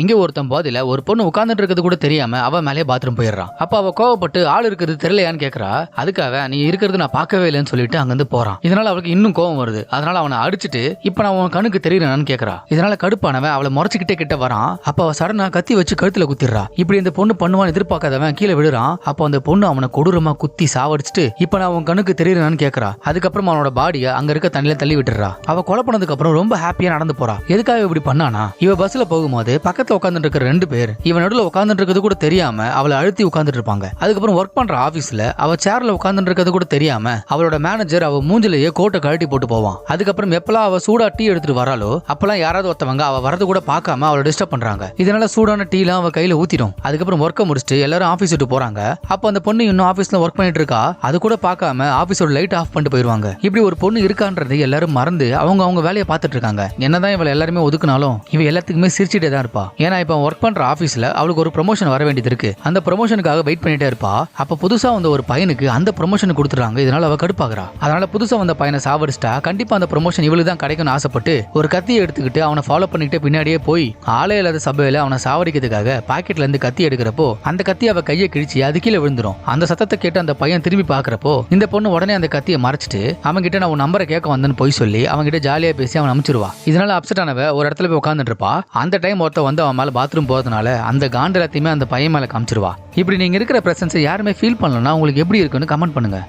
இங்க ஒருத்தன் போதில ஒரு பொண்ணு உட்கார்ந்துட்டு இருக்கிறது கூட தெரியாம அவ மேலே பாத்ரூம் போயிடுறான். அப்ப அவ கோவப்பட்டு ஆள் இருக்கிறது தெரியலையான்னு கேக்குறா. அதுக்காக நீ இருக்கிறது நான் பார்க்கவே இல்லைன்னு சொல்லிட்டு அங்கிருந்து போறான். இதனால அவளுக்கு இன்னும் கோவம் வருது. அதனால அவனை அடிச்சுட்டு இப்ப நான் உன் கண்ணுக்கு தெரியறான்னு கேக்குறா. இதனால கடுப்பானவன் அவளை முறைச்சுக்கிட்டே கிட்ட வரான். அப்ப அவ சடனா கத்தி வச்சு கழுத்துல குத்திடுறா. இப்படி இந்த பொண்ணு பண்ணுவான்னு எதிர்பார்க்காதவன் கீழே விழுறான். அப்ப அந்த பொண்ணு அவனை கொடூரமா குத்தி சாவடிச்சுட்டு இப்ப நான் உன் கண்ணுக்கு தெரியறான்னு கேக்குறா. அதுக்கப்புறம் அவனோட பாடியை அங்க இருக்க தண்ணியில தள்ளி விட்டுறா. அவ கொலை பண்ணதுக்கு அப்புறம் ரொம்ப ஹாப்பியா நடந்து போறா. எதுக்காக இப்படி பண்ணானா, இவ பஸ்ல போகும்போது பக்கத்துல உட்கார்ந்துட்டு இருக்கிற 2 பேர் இவன் நடுவுல உட்கார்ந்துட்டு இருக்கிறது கூட தெரியாம அவளை அழுத்தி உட்கார்ந்துட்டு இருப்பாங்க. அதுக்கப்புறம் ஒர்க் பண்ற ஆபீஸ்ல அவ சேர்ல உட்கார்ந்துட்டு இருக்கிறது கூட தெரியாம அவளோட மேனேஜர் அவ மூஞ்சிலேயே கோட்டை கழட்டி போட்டு போவான். அதுக்கப்புறம் எப்பெல்லாம் அவ சூடா டீ எடுத்துட்டு வராளோ அப்பெல்லாம் யாராவது ஒருத்தவங்க அவ வரது கூட பார்க்காம அவளை டிஸ்டர்ப் பண்றாங்க. இதனால சூடான டீ எல்லாம் அவ கையில ஊத்திடும். அதுக்கப்புறம் ஒர்க்க முடிச்சுட்டு எல்லாரும் ஆபீஸ் விட்டு போறாங்க. அப்ப அந்த பொண்ணு இன்னும் ஆபீஸ்ல ஒர்க் பண்ணிட்டு இருக்கா. அது கூட பார்க்காம ஆபீஸோட லைட் ஆஃப் பண்ணிட்டு போயிருவாங்க. இப்படி ஒரு பொண்ணு இருக்கான்றது எல்லாரும் மறந்து அவங்க வேலையை பார்த்துட்டு இருக்காங்க. என்னதான் இவளை எல்லாருமே ஒதுக்குனாலும் இவ எல்லாத்துக்குமே சிரிச்சிட்டே தான் இருப்பா. ஏன்னா இப்ப ஒர்க் பண்ற ஆபீஸ்ல அவளுக்கு ஒரு ப்ரமோஷன் வர வேண்டியது இருக்கு. அந்த ப்ரமோஷனுக்காக வெயிட் பண்ணிட்டே இருப்பா. அப்ப புதுசா வந்த ஒரு பையனுக்கு அந்த ப்ரமோஷன் கொடுத்துறாங்க. இதனால அவ கடுப்பாகிறா. அதனால புதுசா வந்த பையனை சாவடிச்சிட்டா கண்டிப்பா அந்த ப்ரமோஷன் இவளுக்கு தான் கிடைக்கும்னு ஆசைப்பட்டு ஒரு கத்தியை எடுத்துக்கிட்டு அவனை ஃபாலோ பண்ணிக்கிட்டு பின்னாடியே போய் ஆளே இல்லாத சபையில அவனை சாவடிக்கிறதுக்காக பாக்கெட்ல இருந்து கத்தி எடுக்கிறப்போ அந்த கத்தி அவ கையை கிழிச்சு அது கீழே விழுந்துரும். அந்த சத்தத்தை கேட்டு அந்த பையன் திரும்பி பாக்குறப்போ இந்த பொண்ணு உடனே அந்த கத்தியை மறைச்சிட்டு அவன் கிட்ட நான் உன் நம்பரை கேட்க வந்தேன்னு போய் சொல்லி அவன் கிட்ட ஜாலியா பேசி அவன் அனுப்பிச்சிருவா. இதனால அப்செட் ஆனவ ஒரு இடத்துல போய் உட்கார்ந்துட்டு இருப்பா. அந்த டைம் ஒருத்த வந்து அவன் மேல பாத்ரூம் போறதுனால அந்த காண்டு எல்லாத்தையுமே அந்த பையன் மேல காமிச்சிருவா. இப்படி நீங்க இருக்கிற பிரசன்ஸ் யாருமே ஃபீல் பண்ணலன்னா உங்களுக்கு எப்படி இருக்குன்னு கமெண்ட் பண்ணுங்க.